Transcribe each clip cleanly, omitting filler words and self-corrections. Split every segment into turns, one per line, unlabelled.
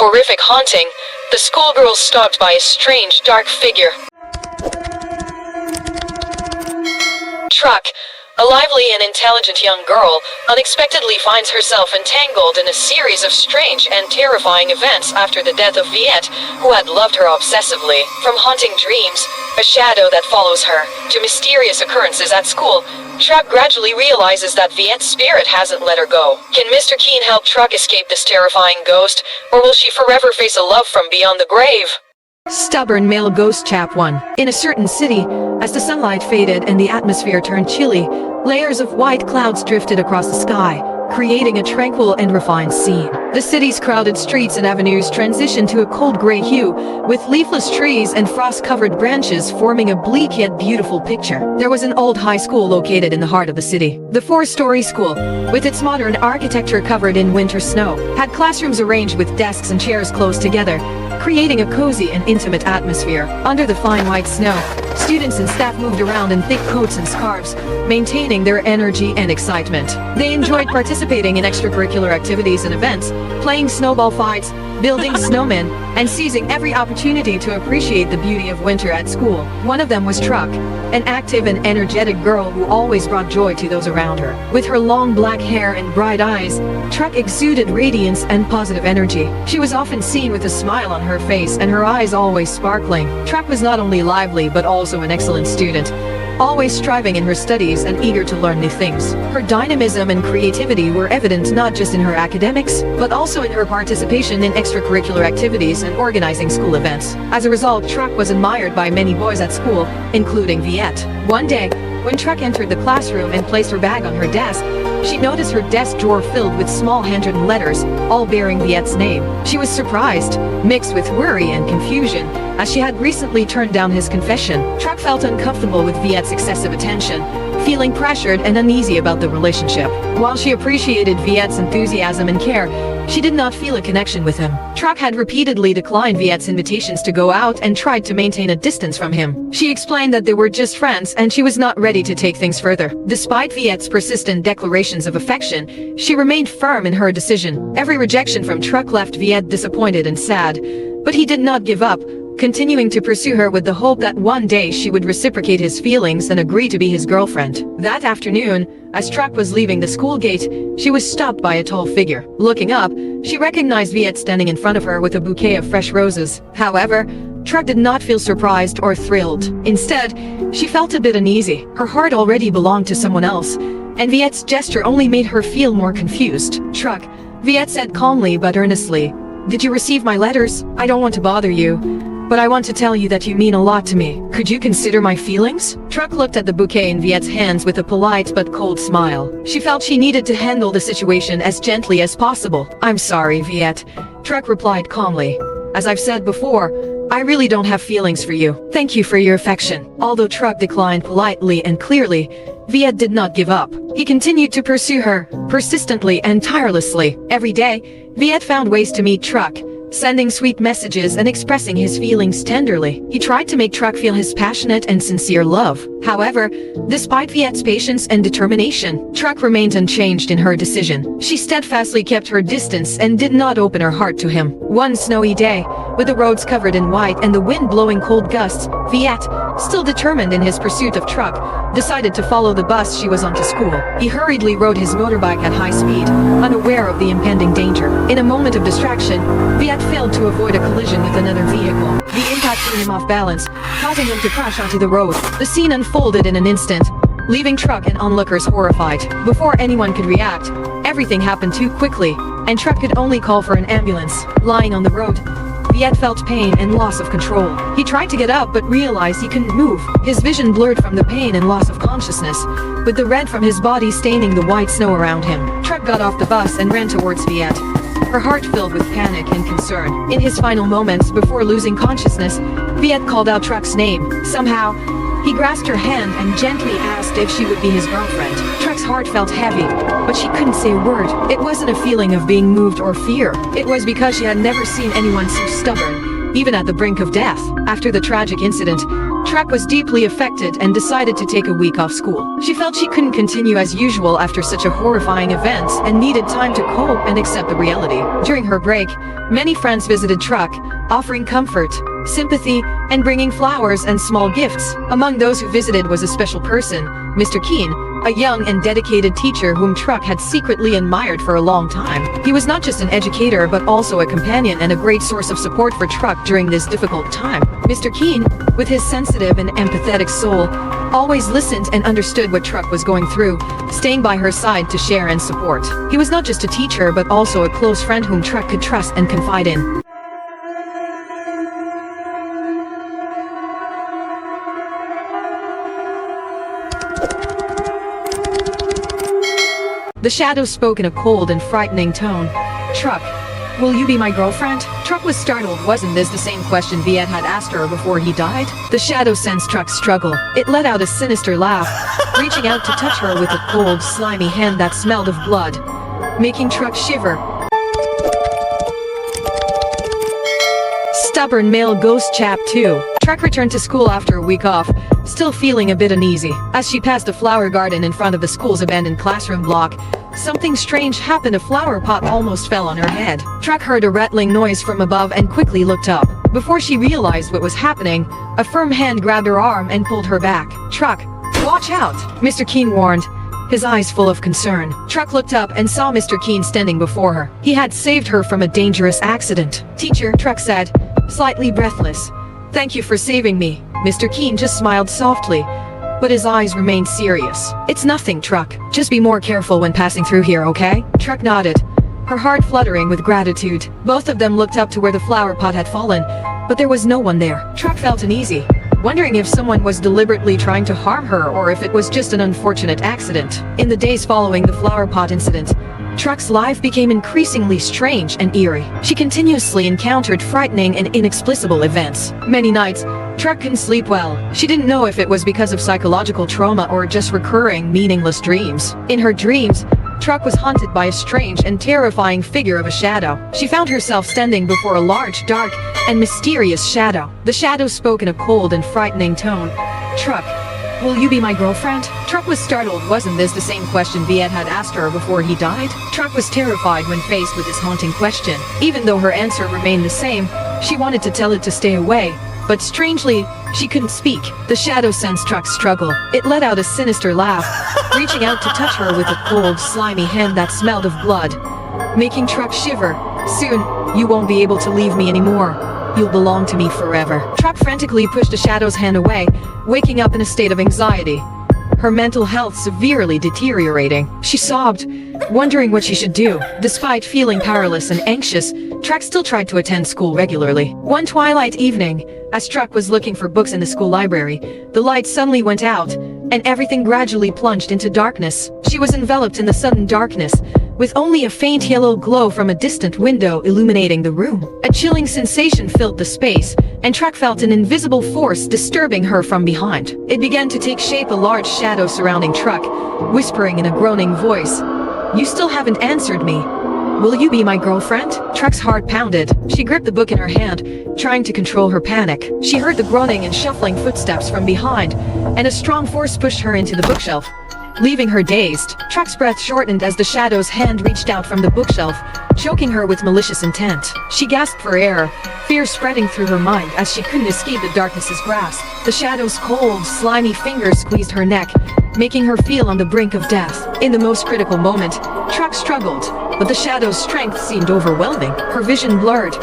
horrific haunting, the schoolgirl stalked by a strange, dark figure. Truc, a lively and intelligent young girl, unexpectedly finds herself entangled in a series of strange and terrifying events after the death of Viet, who had loved her obsessively. From haunting dreams, a shadow that follows her, to mysterious occurrences at school, Truc gradually realizes that Viet's spirit hasn't let her go. Can Mr. Kien help Truc escape this terrifying ghost, or will she forever face a love from beyond the grave?
Stubborn male ghost chap 1. In a certain city, as the sunlight faded and the atmosphere turned chilly, layers of white clouds drifted across the sky, creating a tranquil and refined scene. The city's crowded streets and avenues transitioned to a cold gray hue, with leafless trees and frost-covered branches forming a bleak yet beautiful picture. There was an old high school located in the heart of the city. The 4-story school, with its modern architecture covered in winter snow, had classrooms arranged with desks and chairs close together, creating a cozy and intimate atmosphere. Under the fine white snow, students and staff moved around in thick coats and scarves, maintaining their energy and excitement. They enjoyed participating in extracurricular activities and events, playing snowball fights, building snowmen, and seizing every opportunity to appreciate the beauty of winter at school. One of them was Truc, an active and energetic girl who always brought joy to those around her. With her long black hair and bright eyes, Truc exuded radiance and positive energy. She was often seen with a smile on her face and her eyes always sparkling. Truc was not only lively but also an excellent student, always striving in her studies and eager to learn new things. Her dynamism and creativity were evident not just in her academics, but also in her participation in extracurricular activities and organizing school events. As a result, Truc was admired by many boys at school, including Viet. One day, when Truc entered the classroom and placed her bag on her desk, she noticed her desk drawer filled with small handwritten letters, all bearing Viet's name. She was surprised, mixed with worry and confusion, as she had recently turned down his confession. Truc felt uncomfortable with Viet's excessive attention, feeling pressured and uneasy about the relationship. While she appreciated Viet's enthusiasm and care, she did not feel a connection with him. Truc had repeatedly declined Viet's invitations to go out and tried to maintain a distance from him. She explained that they were just friends and she was not ready to take things further. Despite Viet's persistent declarations of affection, she remained firm in her decision. Every rejection from Truc left Viet disappointed and sad, but he did not give up, continuing to pursue her with the hope that one day she would reciprocate his feelings and agree to be his girlfriend. That afternoon, as Truc was leaving the school gate, she was stopped by a tall figure. Looking up, she recognized Viet standing in front of her with a bouquet of fresh roses. However, Truc did not feel surprised or thrilled. Instead, she felt a bit uneasy. Her heart already belonged to someone else, and Viet's gesture only made her feel more confused. "Truc," Viet said calmly but earnestly, "did you receive my letters? I don't want to bother you, but I want to tell you that you mean a lot to me. Could you consider my feelings?" Truc looked at the bouquet in Viet's hands with a polite but cold smile. She felt she needed to handle the situation as gently as possible. "I'm sorry, Viet," Truc replied calmly. "As I've said before, I really don't have feelings for you. Thank you for your affection." Although Truc declined politely and clearly, Viet did not give up. He continued to pursue her, persistently and tirelessly. Every day, Viet found ways to meet Truc, sending sweet messages and expressing his feelings tenderly. He tried to make Truc feel his passionate and sincere love. However, despite Viet's patience and determination, Truc remained unchanged in her decision. She steadfastly kept her distance and did not open her heart to him. One snowy day, with the roads covered in white and the wind blowing cold gusts, Viet, still determined in his pursuit of Truc, decided to follow the bus she was on to school. He hurriedly rode his motorbike at high speed, unaware of the impending danger. In a moment of distraction, Viet failed to avoid a collision with another vehicle. The impact threw him off balance, causing him to crash onto the road. The scene unfolded in an instant, leaving Truc and onlookers horrified. Before anyone could react, everything happened too quickly, and Truc could only call for an ambulance. Lying on the road, Viet felt pain and loss of control. He tried to get up but realized he couldn't move. His vision blurred from the pain and loss of consciousness, with the red from his body staining the white snow around him. Truc got off the bus and ran towards Viet, her heart filled with panic and concern. In his final moments before losing consciousness, Viet called out Truc's name. Somehow, he grasped her hand and gently asked if she would be his girlfriend. Truc's heart felt heavy, but she couldn't say a word. It wasn't a feeling of being moved or fear. It was because she had never seen anyone so stubborn, even at the brink of death. After the tragic incident, Truc was deeply affected and decided to take a week off school. She felt she couldn't continue as usual after such a horrifying event and needed time to cope and accept the reality. During her break, many friends visited Truc, offering comfort, sympathy, and bringing flowers and small gifts. Among those who visited was a special person, Mr. Kien, a young and dedicated teacher whom Truc had secretly admired for a long time. He was not just an educator but also a companion and a great source of support for Truc during this difficult time. Mr. Kien, with his sensitive and empathetic soul, always listened and understood what Truc was going through, staying by her side to share and support. He was not just a teacher but also a close friend whom Truc could trust and confide in. The shadow spoke in a cold and frightening tone. Truc, will you be my girlfriend? Truc was startled. Wasn't this the same question Viet had asked her before he died? The shadow sensed Truc's struggle. It let out a sinister laugh, reaching out to touch her with a cold, slimy hand that smelled of blood, making Truc shiver. Stubborn male ghost chap 2. Truc returned to school after a week off, still feeling a bit uneasy. As she passed a flower garden in front of the school's abandoned classroom block, something strange happened. A flower pot almost fell on her head. Truc heard a rattling noise from above and quickly looked up. Before she realized what was happening, a firm hand grabbed her arm and pulled her back. Truc, watch out, Mr. Kien warned, his eyes full of concern. Truc looked up and saw Mr. Kien standing before her. He had saved her from a dangerous accident. Teacher, Truc said, slightly breathless. Thank you for saving me. Mr. Kien just smiled softly, but his eyes remained serious. It's nothing, Truc. Just be more careful when passing through here, okay? Truc nodded, her heart fluttering with gratitude. Both of them looked up to where the flower pot had fallen, but there was no one there. Truc felt uneasy, wondering if someone was deliberately trying to harm her or if it was just an unfortunate accident. In the days following the flower pot incident, Truc's life became increasingly strange and eerie. She continuously encountered frightening and inexplicable events. Many nights, Truc couldn't sleep well. She didn't know if it was because of psychological trauma or just recurring, meaningless dreams. In her dreams, Truc was haunted by a strange and terrifying figure of a shadow. She found herself standing before a large, dark, and mysterious shadow. The shadow spoke in a cold and frightening tone. Truc, will you be my girlfriend? Truc was startled. Wasn't this the same question Viet had asked her before he died? Truc was terrified when faced with this haunting question. Even though her answer remained the same, she wanted to tell it to stay away, but strangely, she couldn't speak. The shadow sensed Truc's struggle. It let out a sinister laugh, reaching out to touch her with a cold, slimy hand that smelled of blood, making Truc shiver. Soon, you won't be able to leave me anymore. You'll belong to me forever. Truc frantically pushed the shadow's hand away, waking up in a state of anxiety, her mental health severely deteriorating. She sobbed, wondering what she should do. Despite feeling powerless and anxious, Truc still tried to attend school regularly. One twilight evening, as Truc was looking for books in the school library, the light suddenly went out, and everything gradually plunged into darkness. She was enveloped in the sudden darkness, with only a faint yellow glow from a distant window illuminating the room. A chilling sensation filled the space, and Truc felt an invisible force disturbing her from behind. It began to take shape, a large shadow surrounding Truc, whispering in a groaning voice, "You still haven't answered me. Will you be my girlfriend?" Truc's heart pounded. She gripped the book in her hand, trying to control her panic. She heard the groaning and shuffling footsteps from behind, and a strong force pushed her into the bookshelf, leaving her dazed. Truc's breath shortened as the shadow's hand reached out from the bookshelf, choking her with malicious intent. She gasped for air, fear spreading through her mind as she couldn't escape the darkness's grasp. The shadow's cold, slimy fingers squeezed her neck, making her feel on the brink of death. In the most critical moment, Truc struggled, but the shadow's strength seemed overwhelming. Her vision blurred,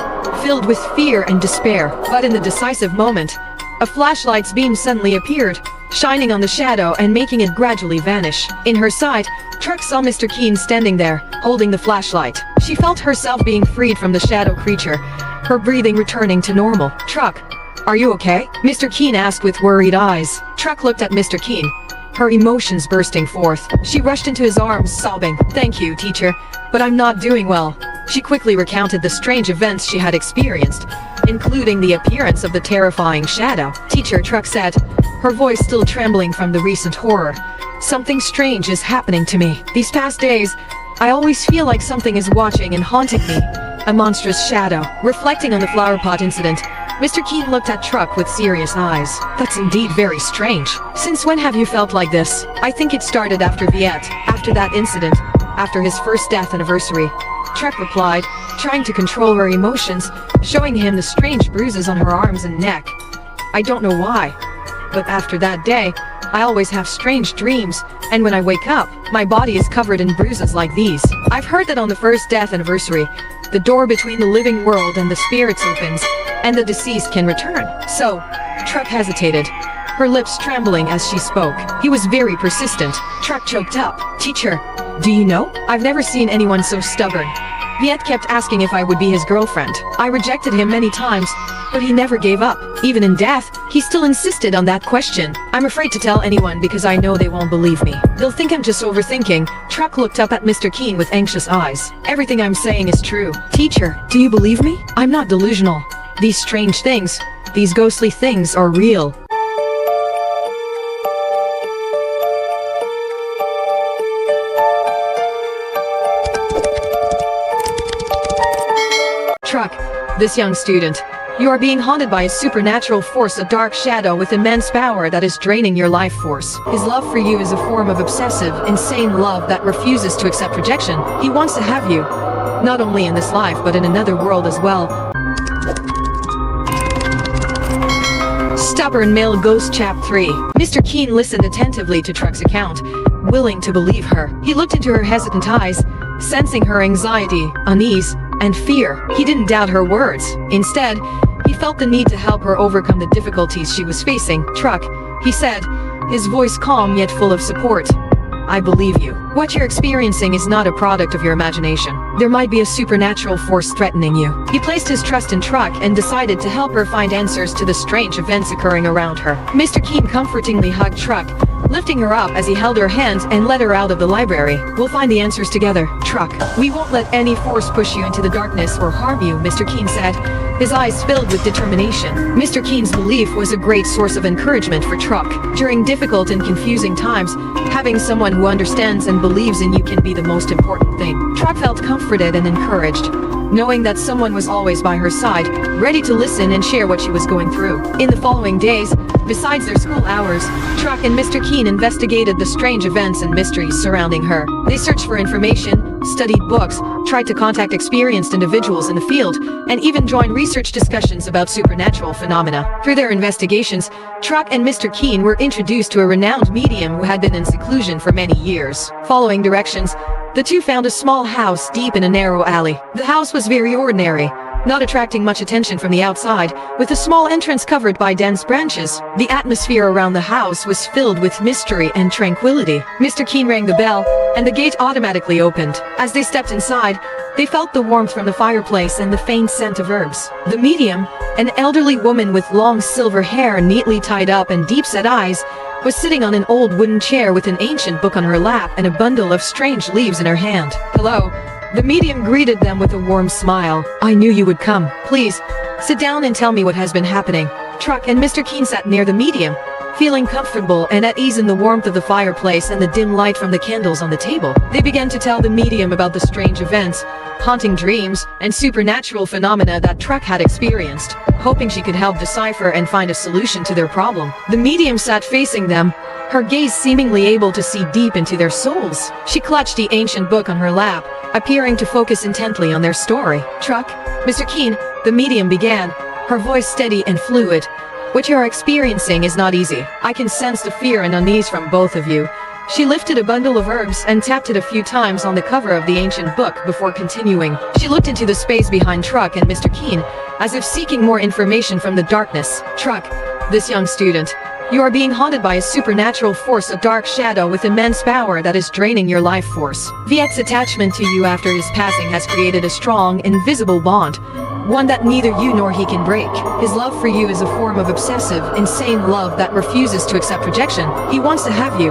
filled with fear and despair. But in the decisive moment, a flashlight's beam suddenly appeared, shining on the shadow and making it gradually vanish. In her sight, Truc saw Mr. Kien standing there, holding the flashlight. She felt herself being freed from the shadow creature, her breathing returning to normal. "Truc, are you okay?" Mr. Kien asked with worried eyes. Truc looked at Mr. Kien, her emotions bursting forth. She rushed into his arms, sobbing, "Thank you, teacher, but I'm not doing well." She quickly recounted the strange events she had experienced, including the appearance of the terrifying shadow. "Teacher," Truc said, her voice still trembling from the recent horror, "something strange is happening to me. These past days, I always feel like something is watching and haunting me. A monstrous shadow." Reflecting on the flower pot incident, Mr. Kien looked at Truc with serious eyes. That's indeed very strange. Since when have you felt like this? I think it started after Viet, after that incident, after his first death anniversary. Truc replied, trying to control her emotions, showing him the strange bruises on her arms and neck. I don't know why, but after that day, I always have strange dreams, and when I wake up, my body is covered in bruises like these. I've heard that on the first death anniversary, the door between the living world and the spirits opens, and the deceased can return. So, Truc hesitated, her lips trembling as she spoke. He was very persistent. Truc choked up. Teacher, do you know? I've never seen anyone so stubborn. Viet kept asking if I would be his girlfriend. I rejected him many times, but he never gave up. Even in death, he still insisted on that question. I'm afraid to tell anyone because I know they won't believe me. They'll think I'm just overthinking. Truc looked up at Mr. Kien with anxious eyes. Everything I'm saying is true. Teacher, do you believe me? I'm not delusional. These strange things, these ghostly things are real. Truc, this young student, you are being haunted by a supernatural force, a dark shadow with immense power that is draining your life force. His love for you is a form of obsessive, insane love that refuses to accept rejection. He wants to have you, not only in this life but in another world as well. Stubborn Male Ghost Chap 3. Mr. Kien listened attentively to Truc's account, willing to believe her. He looked into her hesitant eyes, sensing her anxiety, unease, and fear. He didn't doubt her words. Instead, he felt the need to help her overcome the difficulties she was facing. Truc, he said, his voice calm yet full of support. I believe you. What you're experiencing is not a product of your imagination. There might be a supernatural force threatening you. He placed his trust in Truc and decided to help her find answers to the strange events occurring around her. Mr. Kien comfortingly hugged Truc, lifting her up as he held her hand and led her out of the library. We'll find the answers together, Truc. We won't let any force push you into the darkness or harm you, Mr. Kien said, his eyes filled with determination. Mr. Kien's belief was a great source of encouragement for Truc. During difficult and confusing times, having someone who understands and believes in you can be the most important thing. Truc felt comforted and encouraged, knowing that someone was always by her side, ready to listen and share what she was going through. In the following days, besides their school hours, Truc and Mr. Kien investigated the strange events and mysteries surrounding her. They searched for information, studied books, tried to contact experienced individuals in the field, and even joined research discussions about supernatural phenomena. Through their investigations, Truc and Mr. Kien were introduced to a renowned medium who had been in seclusion for many years. Following directions, the two found a small house deep in a narrow alley. The house was very ordinary, not attracting much attention from the outside, with a small entrance covered by dense branches. The atmosphere around the house was filled with mystery and tranquility. Mr. Kien rang the bell, and the gate automatically opened. As they stepped inside, they felt the warmth from the fireplace and the faint scent of herbs. The medium, an elderly woman with long silver hair neatly tied up and deep-set eyes, was sitting on an old wooden chair with an ancient book on her lap and a bundle of strange leaves in her hand. Hello. The medium greeted them with a warm smile. I knew you would come. Please, sit down and tell me what has been happening. Truc and Mr. Kien sat near the medium, feeling comfortable and at ease in the warmth of the fireplace and the dim light from the candles on the table. They began to tell the medium about the strange events, haunting dreams, and supernatural phenomena that Truc had experienced, hoping she could help decipher and find a solution to their problem. The medium sat facing them, her gaze seemingly able to see deep into their souls. She clutched the ancient book on her lap, appearing to focus intently on their story. Truc, Mr. Kien, the medium began, her voice steady and fluid. What you are experiencing is not easy. I can sense the fear and unease from both of you. She lifted a bundle of herbs and tapped it a few times on the cover of the ancient book before continuing. She looked into the space behind Truc and Mr. Kien, as if seeking more information from the darkness. Truc, this young student, you are being haunted by a supernatural force, a dark shadow with immense power that is draining your life force. Viet's attachment to you after his passing has created a strong, invisible bond, one that neither you nor he can break. His love for you is a form of obsessive, insane love that refuses to accept rejection. He wants to have you,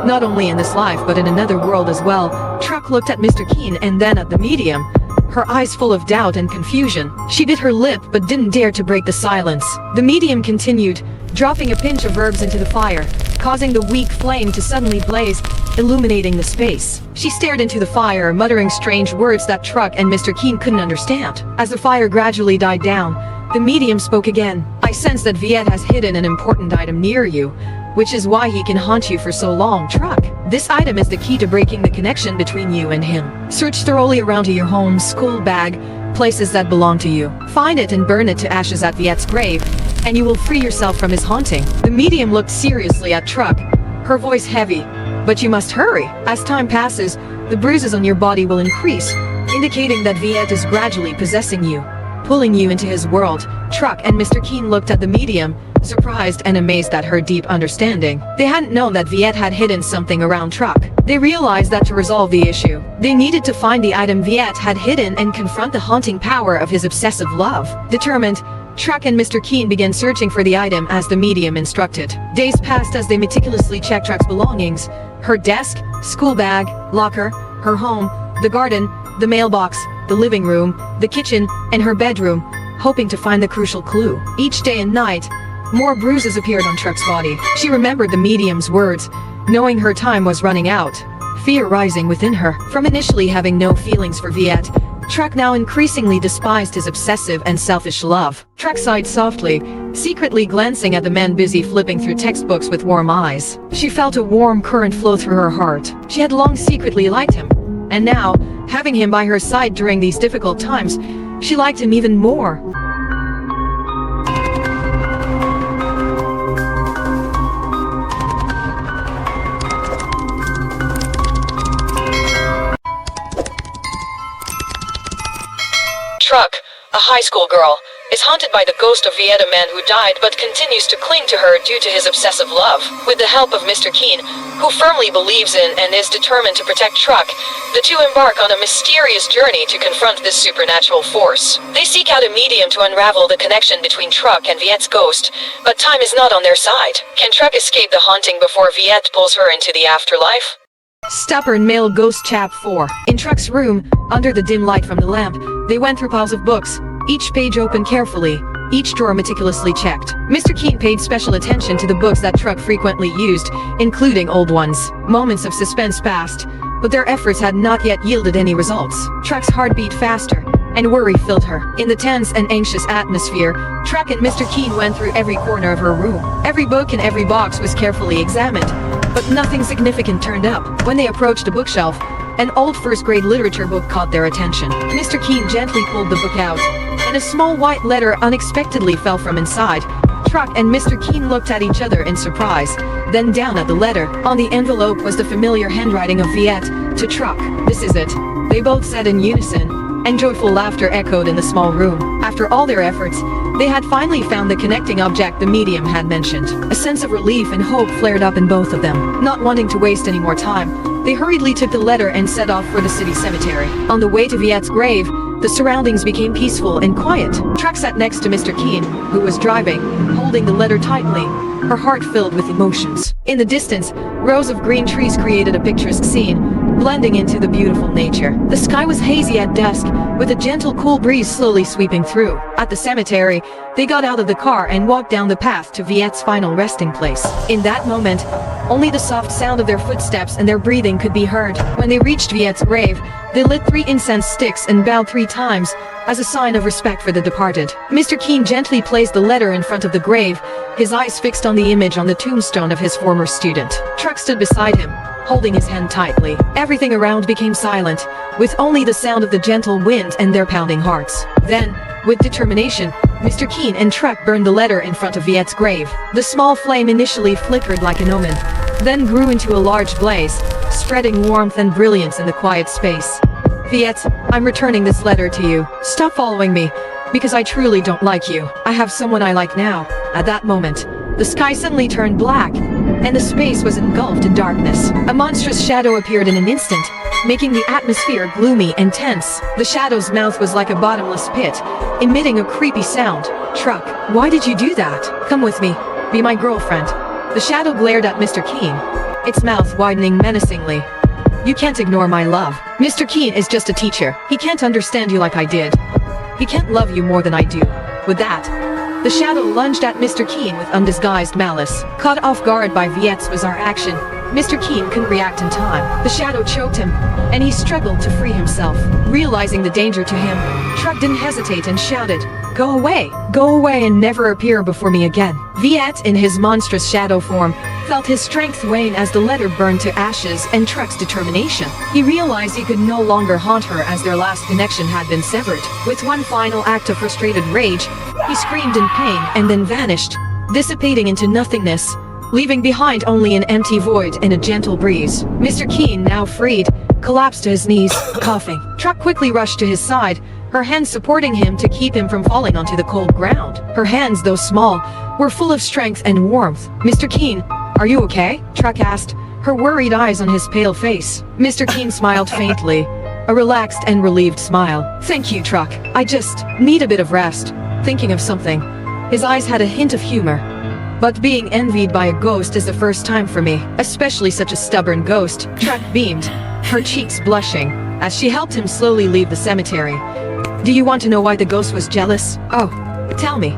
not only in this life but in another world as well. Truc looked at Mr. Kien and then at the medium, her eyes full of doubt and confusion. She bit her lip but didn't dare to break the silence. The medium continued, dropping a pinch of herbs into the fire, causing the weak flame to suddenly blaze, illuminating the space. She stared into the fire, muttering strange words that Truc and Mr. Kien couldn't understand. As the fire gradually died down, The medium spoke again. I sense that Viet has hidden an important item near you, which is why he can haunt you for so long, Truc. This item is the key to breaking the connection between you and him. Search thoroughly around to your home, school bag, places that belong to you. Find it and burn it to ashes at Viet's grave, and you will free yourself from his haunting. The medium looked seriously at Truc, her voice heavy. But you must hurry. As time passes, the bruises on your body will increase, indicating that Viet is gradually possessing you, pulling you into his world. Truc and Mr. Kien looked at the medium, surprised and amazed at her deep understanding. They hadn't known that Viet had hidden something around Truc. They realized that to resolve the issue, they needed to find the item Viet had hidden and confront the haunting power of his obsessive love. Determined, Truc and Mr. Kien began searching for the item as the medium instructed. Days passed as they meticulously checked Truc's belongings: her desk, school bag, locker, her home, the garden, the mailbox, the living room, the kitchen, and her bedroom, hoping to find the crucial clue. Each day and night, more bruises appeared on Truc's body. She remembered the medium's words, knowing her time was running out, fear rising within her. From initially having no feelings for Viet, Truc now increasingly despised his obsessive and selfish love. Truc sighed softly, secretly glancing at the man busy flipping through textbooks with warm eyes. She felt a warm current flow through her heart. She had long secretly liked him, and now, having him by her side during these difficult times, she liked him even more.
Truc, a high school girl, is haunted by the ghost of Viet, a man who died but continues to cling to her due to his obsessive love. With the help of Mr. Kien, who firmly believes in and is determined to protect Truc, the two embark on a mysterious journey to confront this supernatural force. They seek out a medium to unravel the connection between Truc and Viet's ghost, but time is not on their side. Can Truc escape the haunting before Viet pulls her into the afterlife?
Stubborn male ghost chap 4. In Truc's room, under the dim light from the lamp, they went through piles of books, each page opened carefully, each drawer meticulously checked. Mr. Kien paid special attention to the books that Truc frequently used, including old ones. Moments of suspense passed, but their efforts had not yet yielded any results. Truc's heart beat faster, and worry filled her. In the tense and anxious atmosphere, Truc and Mr. Kien went through every corner of her room. Every book and every box was carefully examined, but nothing significant turned up. When they approached a bookshelf, an old first-grade literature book caught their attention. Mr. Kien gently pulled the book out, and a small white letter unexpectedly fell from inside. Truc and Mr. Kien looked at each other in surprise, then down at the letter. On the envelope was the familiar handwriting of Viet. To Truc, "This is it," they both said in unison, and joyful laughter echoed in the small room. After all their efforts, they had finally found the connecting object the medium had mentioned. A sense of relief and hope flared up in both of them. Not wanting to waste any more time, they hurriedly took the letter and set off for the city cemetery. On the way to Viet's grave, the surroundings became peaceful and quiet. Truc sat next to Mr. Kien, who was driving, holding the letter tightly, her heart filled with emotions. In the distance, rows of green trees created a picturesque scene, blending into the beautiful nature. The sky was hazy at dusk, with a gentle cool breeze slowly sweeping through. At the cemetery, they got out of the car and walked down the path to Viet's final resting place. In that moment, only the soft sound of their footsteps and their breathing could be heard. When they reached Viet's grave, they lit 3 incense sticks and bowed 3 times, as a sign of respect for the departed. Mr. Kien gently placed the letter in front of the grave, his eyes fixed on the image on the tombstone of his former student. Truc stood beside him, holding his hand tightly. Everything around became silent, with only the sound of the gentle wind and their pounding hearts. Then, with determination, Mr. Kien and Truc burned the letter in front of Viet's grave. The small flame initially flickered like an omen, then grew into a large blaze, spreading warmth and brilliance in the quiet space. "Viet, I'm returning this letter to you. Stop following me, because I truly don't like you. I have someone I like now." At that moment, the sky suddenly turned black, and the space was engulfed in darkness. A monstrous shadow appeared in an instant, making the atmosphere gloomy and tense. The shadow's mouth was like a bottomless pit, emitting a creepy sound. "Truc, why did you do that? Come with me. Be my girlfriend." The shadow glared at Mr. Kien, its mouth widening menacingly. "You can't ignore my love. Mr. Kien is just a teacher. He can't understand you like I did. He can't love you more than I do." With that, the shadow lunged at Mr. Kien with undisguised malice. Caught off guard by Viet's bizarre action, Mr. Kien couldn't react in time. The shadow choked him, and he struggled to free himself. Realizing the danger to him, Truc didn't hesitate and shouted, Go away and never appear before me again. Viet, in his monstrous shadow form, felt his strength wane as the letter burned to ashes and Truc's determination. He realized he could no longer haunt her as their last connection had been severed. With one final act of frustrated rage, he screamed in pain and then vanished, dissipating into nothingness, leaving behind only an empty void and a gentle breeze. Mr. Kien, now freed, collapsed to his knees, coughing. Truc quickly rushed to his side, her hands supporting him to keep him from falling onto the cold ground. Her hands, though small, were full of strength and warmth. Mr. Kien, are you okay? Truc asked, her worried eyes on his pale face. Mr. Kien smiled faintly, a relaxed and relieved smile. Thank you, Truc. I just need a bit of rest. Thinking of something. His eyes had a hint of humor. But being envied by a ghost is the first time for me, especially such a stubborn ghost. Truc beamed, her cheeks blushing, as she helped him slowly leave the cemetery. Do you want to know why the ghost was jealous? Oh, tell me.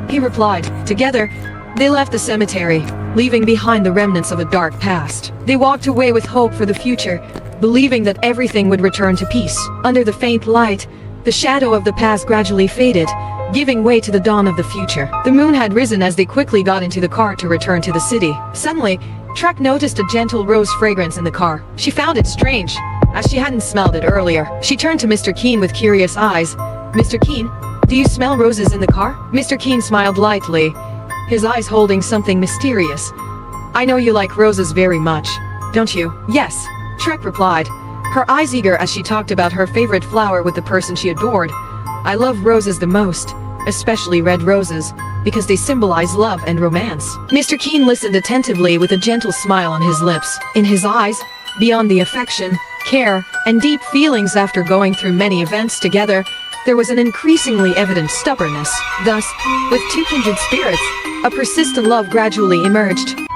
He replied. Together, they left the cemetery, leaving behind the remnants of a dark past. They walked away with hope for the future, believing that everything would return to peace. Under the faint light, the shadow of the past gradually faded, giving way to the dawn of the future. The moon had risen as they quickly got into the car to return to the city. Suddenly, Truc noticed a gentle rose fragrance in the car. She found it strange, as she hadn't smelled it earlier. She turned to Mr. Kien with curious eyes. Mr. Kien, do you smell roses in the car? Mr. Kien smiled lightly, his eyes holding something mysterious. I know you like roses very much, don't you? Yes, Truc replied, her eyes eager as she talked about her favorite flower with the person she adored. I love roses the most, especially red roses, because they symbolize love and romance. Mr. Kien listened attentively with a gentle smile on his lips. In his eyes, beyond the affection, care, and deep feelings after going through many events together, there was an increasingly evident stubbornness. Thus, with two kindred spirits, a persistent love gradually emerged.